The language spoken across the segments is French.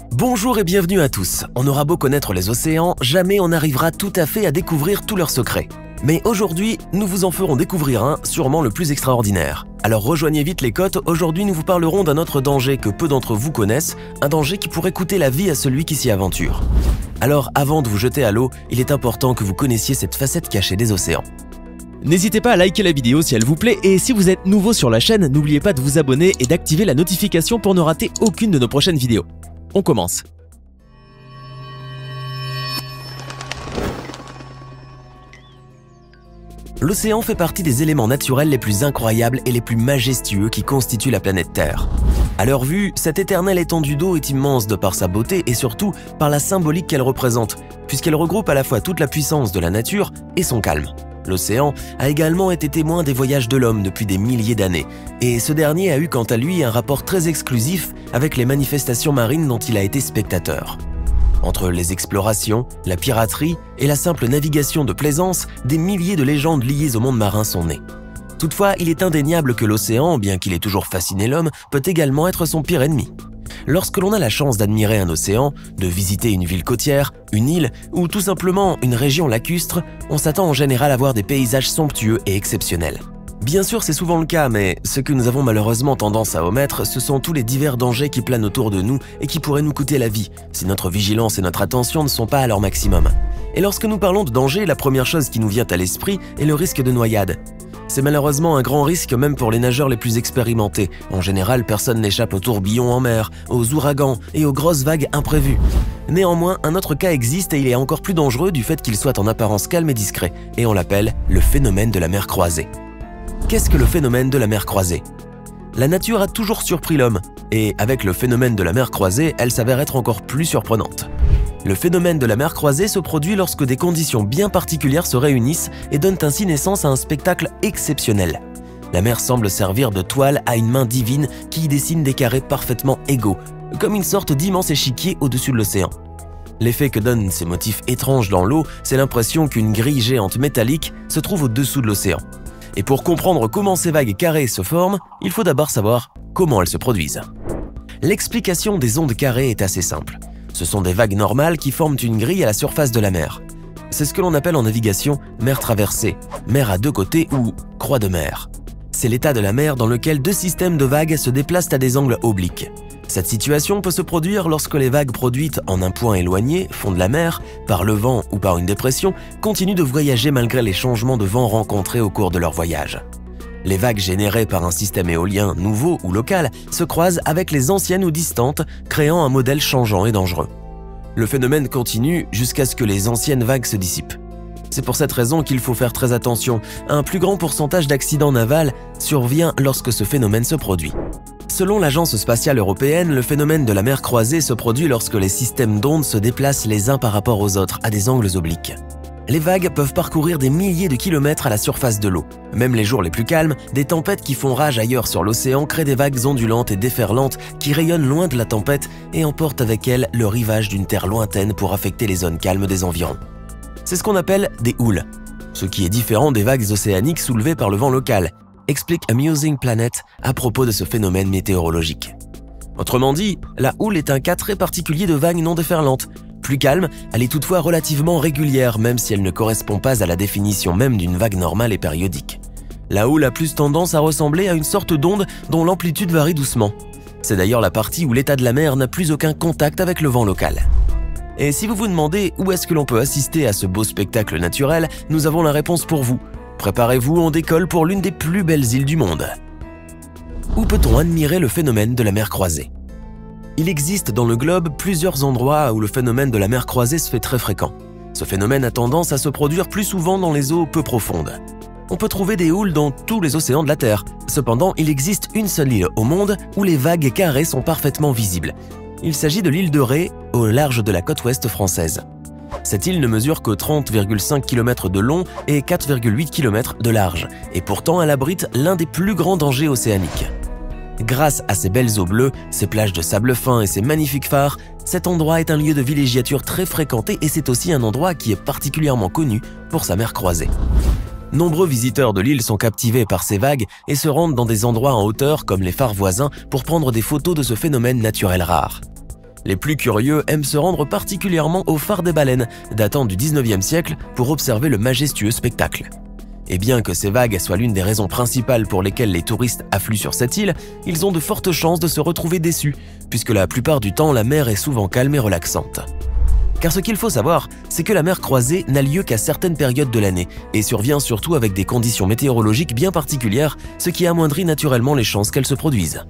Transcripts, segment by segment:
Bonjour et bienvenue à tous. On aura beau connaître les océans, jamais on n'arrivera tout à fait à découvrir tous leurs secrets. Mais aujourd'hui, nous vous en ferons découvrir un, sûrement le plus extraordinaire. Alors rejoignez vite les côtes, aujourd'hui nous vous parlerons d'un autre danger que peu d'entre vous connaissent, un danger qui pourrait coûter la vie à celui qui s'y aventure. Alors avant de vous jeter à l'eau, il est important que vous connaissiez cette facette cachée des océans. N'hésitez pas à liker la vidéo si elle vous plaît et si vous êtes nouveau sur la chaîne, n'oubliez pas de vous abonner et d'activer la notification pour ne rater aucune de nos prochaines vidéos. On commence. L'océan fait partie des éléments naturels les plus incroyables et les plus majestueux qui constituent la planète Terre. À leur vue, cette éternelle étendue d'eau est immense de par sa beauté et surtout par la symbolique qu'elle représente, puisqu'elle regroupe à la fois toute la puissance de la nature et son calme. L'océan a également été témoin des voyages de l'homme depuis des milliers d'années, et ce dernier a eu quant à lui un rapport très exclusif avec les manifestations marines dont il a été spectateur. Entre les explorations, la piraterie et la simple navigation de plaisance, des milliers de légendes liées au monde marin sont nées. Toutefois, il est indéniable que l'océan, bien qu'il ait toujours fasciné l'homme, peut également être son pire ennemi. Lorsque l'on a la chance d'admirer un océan, de visiter une ville côtière, une île ou tout simplement une région lacustre, on s'attend en général à voir des paysages somptueux et exceptionnels. Bien sûr, c'est souvent le cas, mais ce que nous avons malheureusement tendance à omettre, ce sont tous les divers dangers qui planent autour de nous et qui pourraient nous coûter la vie, si notre vigilance et notre attention ne sont pas à leur maximum. Et lorsque nous parlons de danger, la première chose qui nous vient à l'esprit est le risque de noyade. C'est malheureusement un grand risque même pour les nageurs les plus expérimentés. En général, personne n'échappe aux tourbillons en mer, aux ouragans et aux grosses vagues imprévues. Néanmoins, un autre cas existe et il est encore plus dangereux du fait qu'il soit en apparence calme et discret, et on l'appelle le phénomène de la mer croisée. Qu'est-ce que le phénomène de la mer croisée? La nature a toujours surpris l'homme, et avec le phénomène de la mer croisée, elle s'avère être encore plus surprenante. Le phénomène de la mer croisée se produit lorsque des conditions bien particulières se réunissent et donnent ainsi naissance à un spectacle exceptionnel. La mer semble servir de toile à une main divine qui y dessine des carrés parfaitement égaux, comme une sorte d'immense échiquier au-dessus de l'océan. L'effet que donnent ces motifs étranges dans l'eau, c'est l'impression qu'une grille géante métallique se trouve au-dessous de l'océan. Et pour comprendre comment ces vagues carrées se forment, il faut d'abord savoir comment elles se produisent. L'explication des ondes carrées est assez simple. Ce sont des vagues normales qui forment une grille à la surface de la mer. C'est ce que l'on appelle en navigation mer traversée, mer à deux côtés ou croix de mer. C'est l'état de la mer dans lequel deux systèmes de vagues se déplacent à des angles obliques. Cette situation peut se produire lorsque les vagues produites en un point éloigné, fond de la mer, par le vent ou par une dépression, continuent de voyager malgré les changements de vent rencontrés au cours de leur voyage. Les vagues générées par un système éolien nouveau ou local se croisent avec les anciennes ou distantes, créant un modèle changeant et dangereux. Le phénomène continue jusqu'à ce que les anciennes vagues se dissipent. C'est pour cette raison qu'il faut faire très attention. Un plus grand pourcentage d'accidents navals survient lorsque ce phénomène se produit. Selon l'Agence spatiale européenne, le phénomène de la mer croisée se produit lorsque les systèmes d'ondes se déplacent les uns par rapport aux autres à des angles obliques. Les vagues peuvent parcourir des milliers de kilomètres à la surface de l'eau. Même les jours les plus calmes, des tempêtes qui font rage ailleurs sur l'océan créent des vagues ondulantes et déferlantes qui rayonnent loin de la tempête et emportent avec elles le rivage d'une terre lointaine pour affecter les zones calmes des environs. C'est ce qu'on appelle des houles, ce qui est différent des vagues océaniques soulevées par le vent local, explique Amusing Planet à propos de ce phénomène météorologique. Autrement dit, la houle est un cas très particulier de vagues non déferlantes. Plus calme, elle est toutefois relativement régulière, même si elle ne correspond pas à la définition même d'une vague normale et périodique. La houle a plus tendance à ressembler à une sorte d'onde dont l'amplitude varie doucement. C'est d'ailleurs la partie où l'état de la mer n'a plus aucun contact avec le vent local. Et si vous vous demandez où est-ce que l'on peut assister à ce beau spectacle naturel, nous avons la réponse pour vous. Préparez-vous, on décolle pour l'une des plus belles îles du monde. Où peut-on admirer le phénomène de la mer croisée? Il existe dans le globe plusieurs endroits où le phénomène de la mer croisée se fait très fréquent. Ce phénomène a tendance à se produire plus souvent dans les eaux peu profondes. On peut trouver des houles dans tous les océans de la Terre. Cependant, il existe une seule île au monde où les vagues carrées sont parfaitement visibles. Il s'agit de l'île de Ré, au large de la côte ouest française. Cette île ne mesure que 30,5 km de long et 4,8 km de large, et pourtant elle abrite l'un des plus grands dangers océaniques. Grâce à ses belles eaux bleues, ses plages de sable fin et ses magnifiques phares, cet endroit est un lieu de villégiature très fréquenté et c'est aussi un endroit qui est particulièrement connu pour sa mer croisée. Nombreux visiteurs de l'île sont captivés par ces vagues et se rendent dans des endroits en hauteur comme les phares voisins pour prendre des photos de ce phénomène naturel rare. Les plus curieux aiment se rendre particulièrement au phare des baleines, datant du 19e siècle, pour observer le majestueux spectacle. Et bien que ces vagues soient l'une des raisons principales pour lesquelles les touristes affluent sur cette île, ils ont de fortes chances de se retrouver déçus, puisque la plupart du temps la mer est souvent calme et relaxante. Car ce qu'il faut savoir, c'est que la mer croisée n'a lieu qu'à certaines périodes de l'année et survient surtout avec des conditions météorologiques bien particulières, ce qui amoindrit naturellement les chances qu'elle se produise.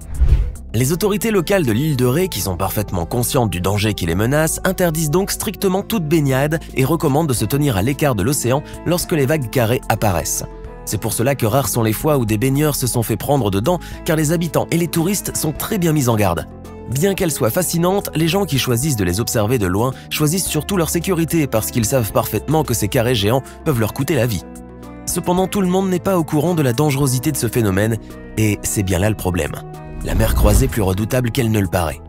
Les autorités locales de l'île de Ré, qui sont parfaitement conscientes du danger qui les menace, interdisent donc strictement toute baignade et recommandent de se tenir à l'écart de l'océan lorsque les vagues carrées apparaissent. C'est pour cela que rares sont les fois où des baigneurs se sont fait prendre dedans, car les habitants et les touristes sont très bien mis en garde. Bien qu'elles soient fascinantes, les gens qui choisissent de les observer de loin choisissent surtout leur sécurité parce qu'ils savent parfaitement que ces carrés géants peuvent leur coûter la vie. Cependant, tout le monde n'est pas au courant de la dangerosité de ce phénomène, et c'est bien là le problème. La mer croisée est plus redoutable qu'elle ne le paraît.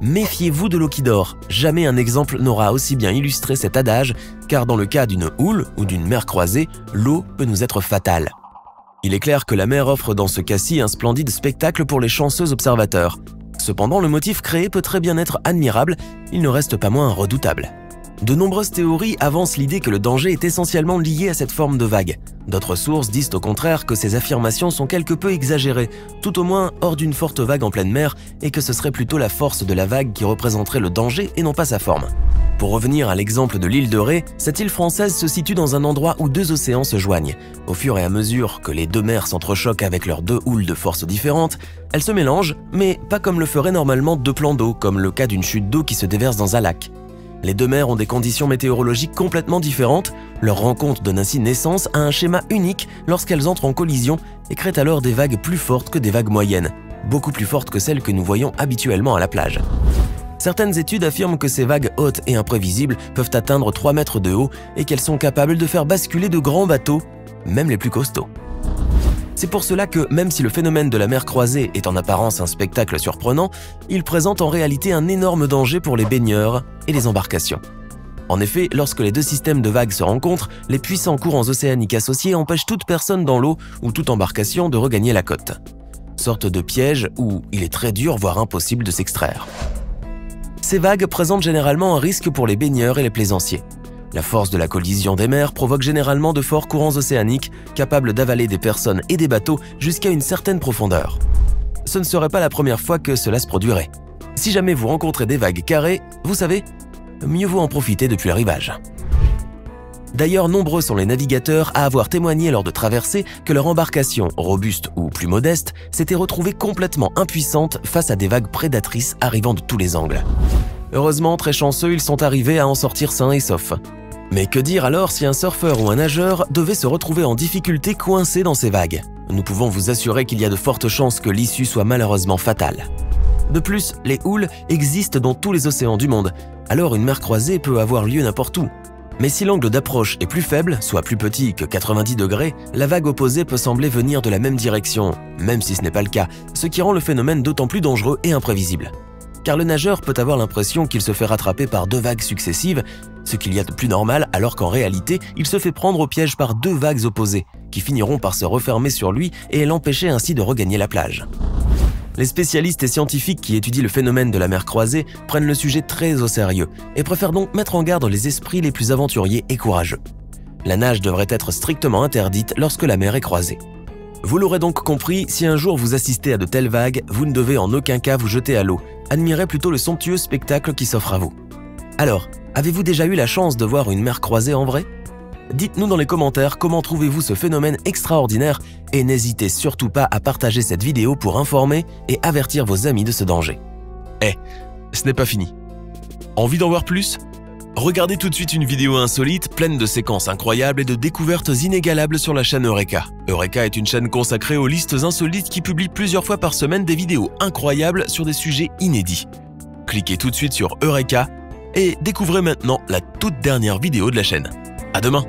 Méfiez-vous de l'eau qui dort, jamais un exemple n'aura aussi bien illustré cet adage, car dans le cas d'une houle ou d'une mer croisée, l'eau peut nous être fatale. Il est clair que la mer offre dans ce cas-ci un splendide spectacle pour les chanceux observateurs. Cependant, le motif créé peut très bien être admirable, il ne reste pas moins redoutable. De nombreuses théories avancent l'idée que le danger est essentiellement lié à cette forme de vague. D'autres sources disent au contraire que ces affirmations sont quelque peu exagérées, tout au moins hors d'une forte vague en pleine mer, et que ce serait plutôt la force de la vague qui représenterait le danger et non pas sa forme. Pour revenir à l'exemple de l'île de Ré, cette île française se situe dans un endroit où deux océans se joignent. Au fur et à mesure que les deux mers s'entrechoquent avec leurs deux houles de force différentes, elles se mélangent, mais pas comme le feraient normalement deux plans d'eau, comme le cas d'une chute d'eau qui se déverse dans un lac. Les deux mers ont des conditions météorologiques complètement différentes, leur rencontre donne ainsi naissance à un schéma unique lorsqu'elles entrent en collision et créent alors des vagues plus fortes que des vagues moyennes, beaucoup plus fortes que celles que nous voyons habituellement à la plage. Certaines études affirment que ces vagues hautes et imprévisibles peuvent atteindre 3 mètres de haut et qu'elles sont capables de faire basculer de grands bateaux, même les plus costauds. C'est pour cela que, même si le phénomène de la mer croisée est en apparence un spectacle surprenant, il présente en réalité un énorme danger pour les baigneurs et les embarcations. En effet, lorsque les deux systèmes de vagues se rencontrent, les puissants courants océaniques associés empêchent toute personne dans l'eau ou toute embarcation de regagner la côte. Sorte de piège où il est très dur, voire impossible de s'extraire. Ces vagues présentent généralement un risque pour les baigneurs et les plaisanciers. La force de la collision des mers provoque généralement de forts courants océaniques capables d'avaler des personnes et des bateaux jusqu'à une certaine profondeur. Ce ne serait pas la première fois que cela se produirait. Si jamais vous rencontrez des vagues carrées, vous savez, mieux vaut en profiter depuis le rivage. D'ailleurs, nombreux sont les navigateurs à avoir témoigné lors de traversées que leur embarcation, robuste ou plus modeste, s'était retrouvée complètement impuissante face à des vagues prédatrices arrivant de tous les angles. Heureusement, très chanceux, ils sont arrivés à en sortir sains et saufs. Mais que dire alors si un surfeur ou un nageur devait se retrouver en difficulté coincé dans ces vagues? Nous pouvons vous assurer qu'il y a de fortes chances que l'issue soit malheureusement fatale. De plus, les houles existent dans tous les océans du monde, alors une mer croisée peut avoir lieu n'importe où. Mais si l'angle d'approche est plus faible, soit plus petit que 90 degrés, la vague opposée peut sembler venir de la même direction, même si ce n'est pas le cas, ce qui rend le phénomène d'autant plus dangereux et imprévisible. Car le nageur peut avoir l'impression qu'il se fait rattraper par deux vagues successives, ce qu'il y a de plus normal alors qu'en réalité, il se fait prendre au piège par deux vagues opposées, qui finiront par se refermer sur lui et l'empêcher ainsi de regagner la plage. Les spécialistes et scientifiques qui étudient le phénomène de la mer croisée prennent le sujet très au sérieux et préfèrent donc mettre en garde les esprits les plus aventuriers et courageux. La nage devrait être strictement interdite lorsque la mer est croisée. Vous l'aurez donc compris, si un jour vous assistez à de telles vagues, vous ne devez en aucun cas vous jeter à l'eau. Admirez plutôt le somptueux spectacle qui s'offre à vous. Alors, avez-vous déjà eu la chance de voir une mer croisée en vrai? Dites-nous dans les commentaires comment trouvez-vous ce phénomène extraordinaire et n'hésitez surtout pas à partager cette vidéo pour informer et avertir vos amis de ce danger. Ce n'est pas fini. Envie d'en voir plus? Regardez tout de suite une vidéo insolite, pleine de séquences incroyables et de découvertes inégalables sur la chaîne Eureka. Eureka est une chaîne consacrée aux listes insolites qui publie plusieurs fois par semaine des vidéos incroyables sur des sujets inédits. Cliquez tout de suite sur Eureka et découvrez maintenant la toute dernière vidéo de la chaîne. À demain!